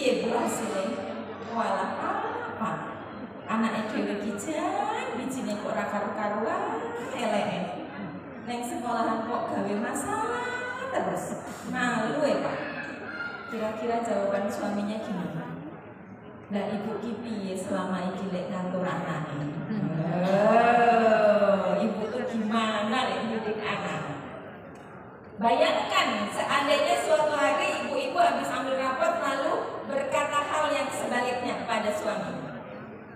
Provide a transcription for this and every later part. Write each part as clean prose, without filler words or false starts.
piye Bu hasilnya? Walah apa? Anak dhewe iki jan bijine kok ora karu-karuan eleke. Neng sekolahan kok gawe masalah terus. Malu ya Pak. Kira-kira jawaban suaminya gimana? Lah ibu ki piye selama iki lek ngatur anake? Ibu tuh gimana lek didik anak? Bayangkan seandainya suatu hari ibu-ibu habis ambil rapot lalu berkata hal yang sebaliknya pada suami.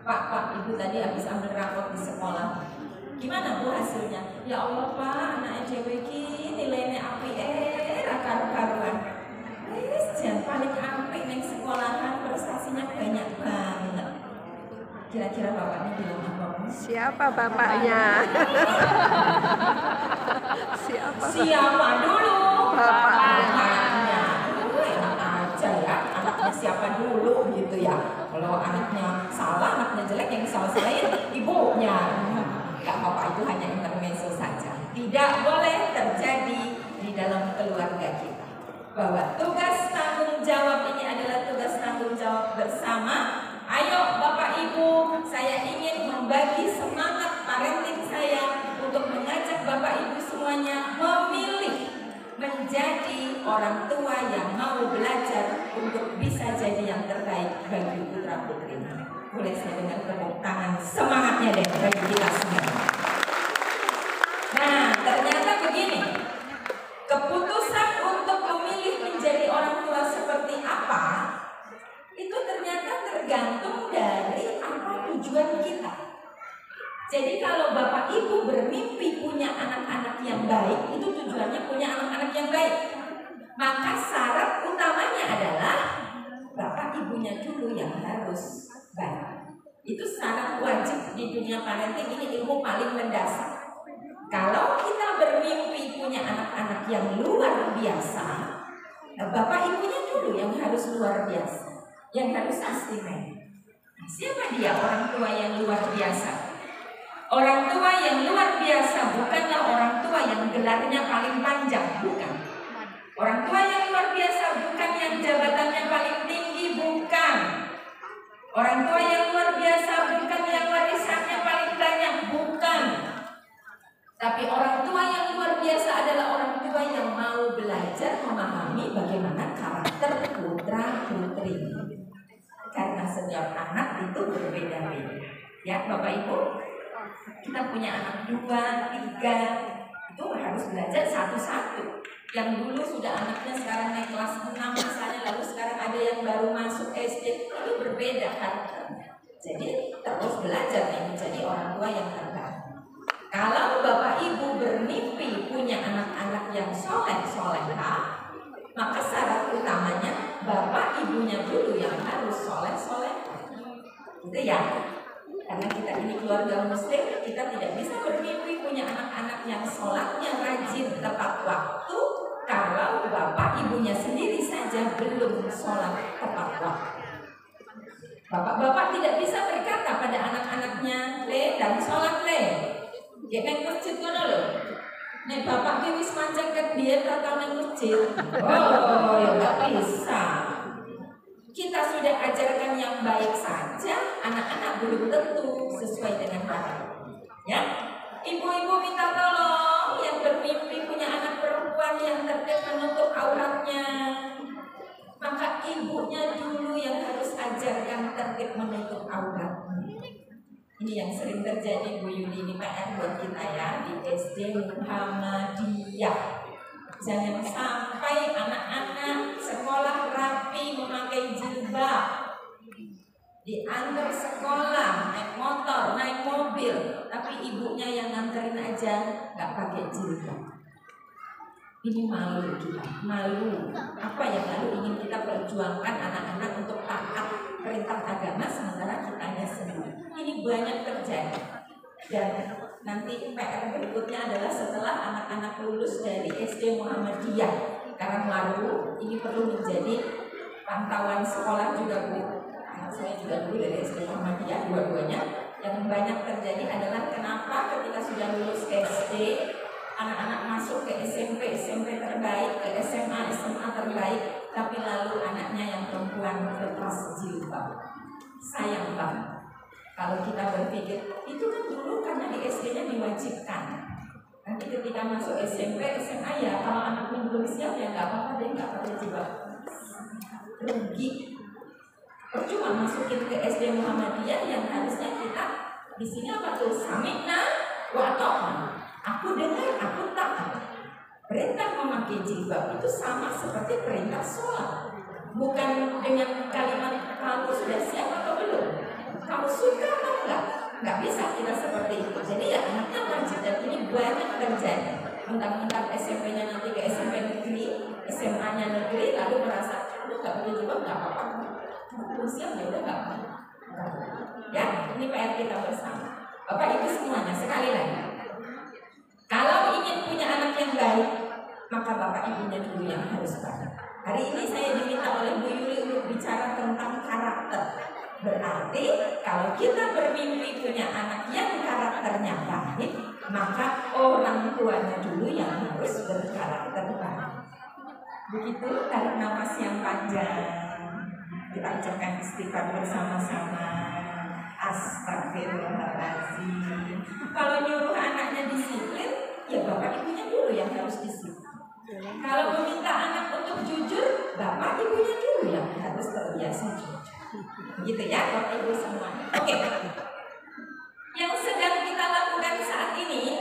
Pak, ibu tadi habis ambil rapot di sekolah. Gimana Bu hasilnya? Ya Allah Pak, anak dhewe iki nilainya apik ra karu-karuan. Wis jan paling apik ning sekolahan, prestasinya banyak banget. Kira-kira bapaknya bilang apa? Siapa bapaknya? Siapa dulu? Bapaknya. Enak aja ya, anaknya siapa dulu gitu ya. Kalau anaknya salah, anaknya jelek yang disalahin ibunya. Gak apa-apa, itu hanya intermezzo saja. Tidak boleh terjadi di dalam keluarga kita. Bahwa tugas tanggung jawab ini adalah tugas tanggung jawab bersama. Ayo Bapak Ibu, saya ingin membagi semangat parenting saya untuk mengajak Bapak Ibu semuanya memilih menjadi orang tua yang mau belajar untuk bisa jadi yang terbaik bagi putra putrinya. Boleh saya dengar tepuk tangan semangatnya deh bagi kita semua. Nah, ternyata begini, keputusan untuk memilih menjadi orang tua seperti apa itu ternyata tergantung dari apa tujuan kita. Jadi kalau Bapak Ibu bermimpi punya anak-anak yang baik, itu tujuannya punya anak-anak yang baik. Maka syarat utamanya adalah Bapak Ibunya dulu yang harus baik. Itu syarat wajib di dunia parenting, ini ilmu paling mendasar. Kalau kita bermimpi punya anak-anak yang luar biasa, Bapak Ibunya dulu yang harus luar biasa, yang harus istimewa. Nah, siapa dia orang tua yang luar biasa? Orang tua yang luar biasa bukanlah orang tua yang gelarnya paling panjang, bukan. Orang tua yang luar biasa bukan yang jabatannya paling tinggi, bukan. Orang tua yang luar biasa bukan yang warisannya paling banyak, bukan. Tapi orang tua yang luar biasa adalah orang tua yang mau belajar memahami bagaimana karakter putra putri. Karena setiap anak itu berbeda-beda. Ya Bapak Ibu, kita punya anak 2, 3, itu harus belajar satu-satu. Yang dulu sudah anaknya sekarang naik kelas 6 misalnya, lalu sekarang ada yang baru masuk SD, itu berbeda karakternya. Jadi terus belajar menjadi orang tua yang terbaik. Kalau Bapak Ibu bermimpi punya anak-anak yang soleh-solehah, maka syarat utamanya Bapak Ibunya dulu yang harus soleh-solehah. Gitu ya. Karena kita ini keluarga muslim, kita tidak bisa bermimpi punya anak-anak yang sholatnya rajin tepat waktu kalau Bapak Ibunya sendiri saja belum sholat tepat waktu. Bapak-bapak tidak bisa berkata pada anak-anaknya, "Le, dan sholat le." Ya kan masjid kono lho. Nek bapak ki wis mancing ket biyen ra tau nang masjid. Oh, ya enggak bisa. Kita sudah ajarkan yang baik saja, anak-anak belum tentu sesuai dengan harapan. Ya, ibu-ibu minta tolong yang bermimpi punya anak perempuan yang tertib menutup auratnya, maka ibunya dulu yang harus ajarkan tertib menutup aurat. Ini yang sering terjadi Bu Yuli, ini PR buat kita ya di SD Muhammadiyah. Jangan sampai anak-anak sekolah rapi memakai jilbab, diantar sekolah naik motor, naik mobil, tapi ibunya yang nganterin aja nggak pakai jilbab. Ini malu kita, malu. Apa yang lalu ingin kita perjuangkan anak-anak untuk taat perintah agama sementara kitanya sendiri. Ini banyak terjadi. Dan nanti PR berikutnya adalah setelah anak-anak lulus dari SD Muhammadiyah. Karena lalu ini perlu menjadi pantauan sekolah juga Bu. Anak saya juga dulu dari SD Muhammadiyah, dua-duanya. Yang banyak terjadi adalah kenapa ketika sudah lulus SD, anak-anak masuk ke SMP terbaik, ke SMA terbaik, tapi lalu anaknya yang perempuan aturan lepas jilbab. Sayang banget kalau kita berpikir itu kan dulu karena di SD-nya diwajibkan. Nanti ketika masuk SMP, SMA ya kalau anaknya belum siap ya nggak apa-apa deh nggak pakai jilbab. Rugi. Percuma masukin ke SD Muhammadiyah yang harusnya kita di sini apa tuh? Sami'na wa ata'na. Aku dengar, aku taat. Perintah memakai jilbab itu sama seperti perintah sholat. Bukan dengan kalimat kamu sudah siap atau belum. Kamu suka atau enggak? Enggak bisa kita seperti itu. Jadi ya anaknya wajib, dan ini banyak terjadi. Mentang-mentang SMP-nya nanti ke SMP negeri, SMA-nya negeri, lalu merasa lu nggak boleh jilbab nggak apa-apa. Belum siap ya udah nggak apa-apa. Ya, ini PR kita bersama. Bapak Ibu semuanya, sekali lagi, kalau ingin punya anak yang baik, maka Bapak Ibunya dulu yang harus baik. Hari ini saya diminta oleh Bu Yuli untuk bicara tentang karakter. Berarti kalau kita bermimpi punya anak yang karakternya baik, maka orang tuanya dulu yang harus berkarakter baik. Begitu, tarik nafas yang panjang. Kita ucapkan istighfar bersama-sama. Astagfirullahaladzim. Kalau nyuruh anaknya disiplin, ya Bapak Ibunya dulu yang harus disiplin. Kalau meminta anak untuk jujur, Bapak Ibunya dulu yang harus terbiasa jujur. Gitu ya Bapak Ibu semuanya. Oke. Yang sedang kita lakukan saat ini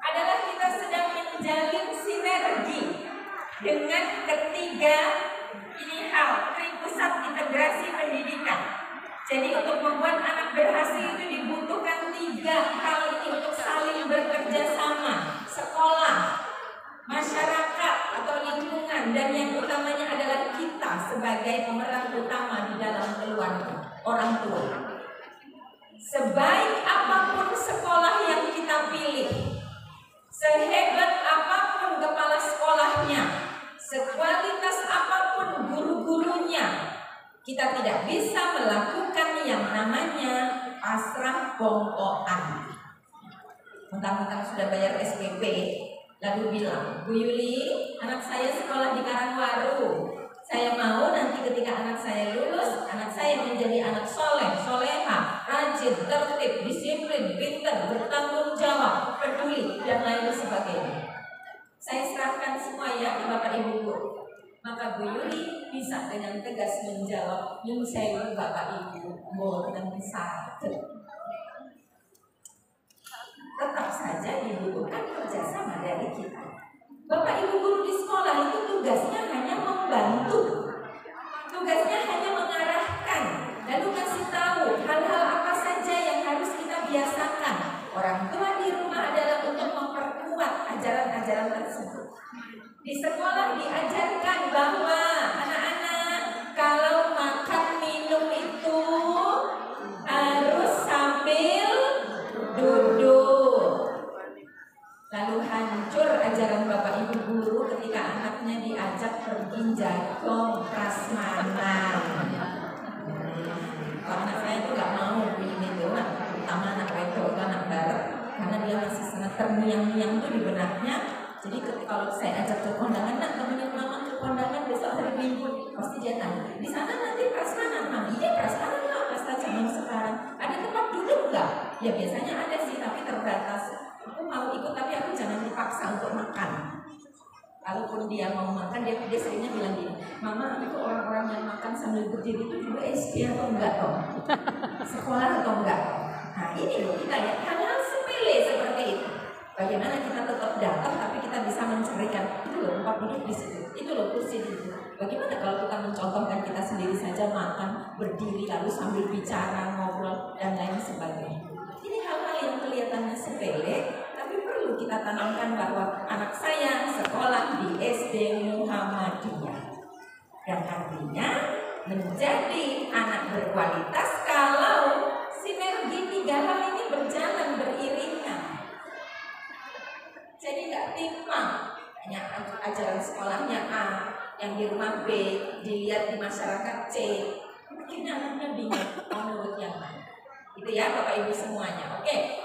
adalah kita sedang menjalin sinergi dengan ketiga ini hal Tripusat Integrasi Pendidikan. Jadi untuk membuat anak berhasil itu dibutuhkan tiga hal ini untuk saling bekerja sama. Sekolah, masyarakat atau lingkungan, dan yang utamanya adalah kita sebagai pemeran utama di dalam keluarga, orang tua. Sebaik apapun sekolah yang kita pilih, sehebat apapun kepala sekolahnya, sekualitas apapun guru-gurunya, kita tidak bisa melakukan yang namanya pasrah bongkoan. Mentang-mentang sudah bayar SPP, lalu bilang, Bu Yuli, anak saya sekolah di Karangwaru. Saya mau nanti ketika anak saya lulus, anak saya menjadi anak soleh, soleha, rajin, tertib, disiplin, pintar, bertanggung jawab, peduli, dan lain sebagainya. Saya serahkan semua ya ke Bapak Ibu guru. Maka Bu Yuli bisa dengan tegas menjawab, "Nyun sewu Bapak Ibu, mboten saged." Tetap saja dibutuhkan kerjasama dari kita. Bapak Ibu guru di sekolah itu tugasnya hanya membantu, tugasnya hanya mengarahkan, lalu kasih tahu hal-hal apa saja yang harus kita biasakan. Orang tua di rumah adalah untuk memperkuat ajaran-ajaran tersebut. Di sekolah diajarkan bahwa anak-anak kalau makan minum itu harus sambil duduk. Lalu hancur ajaran Bapak Ibu guru ketika anaknya diajak pergi jagong prasmanan. Kalau anak saya itu gak mau begini doang, terutama anak wedok, anak barat, karena dia masih sangat terngiang-ngiang tuh di benaknya. Jadi kalau saya ajak ke kondangan, nak temenin mama ke kondangan besok hari Minggu, pasti dia tanya, di sana nanti prasmanan, Mam. Iya prasmanan lah, pesta zaman sekarang. Ada tempat duduk nggak? Ya biasanya ada sih, tapi terbatas. Aku mau ikut, tapi aku jangan dipaksa untuk makan. Kalaupun dia mau makan, dia seringnya bilang gini, Mama itu orang-orang yang makan sambil berdiri itu juga SD atau enggak toh? Sekolah atau enggak? Nah ini loh kita ya, hal-hal sepele seperti itu. Bagaimana kita tetap datang tapi kita bisa mencarikan itu loh tempat duduk di situ, itu loh kursi di situ. Bagaimana kalau kita mencontohkan kita sendiri saja makan berdiri lalu sambil bicara, ngobrol dan lain sebagainya. Ini hal-hal yang kelihatannya sepele, tapi perlu kita tanamkan bahwa anak saya sekolah di SD Muhammadiyah, dan artinya menjadi anak berkualitas kalau sinergi tiga hal ini berjalan beriringan. Jadi nggak timpang, hanya ajaran sekolahnya A, yang di rumah B, dilihat di masyarakat C, mungkin anaknya bingung mau nurut yang mana. Gitu ya Bapak Ibu semuanya. Oke.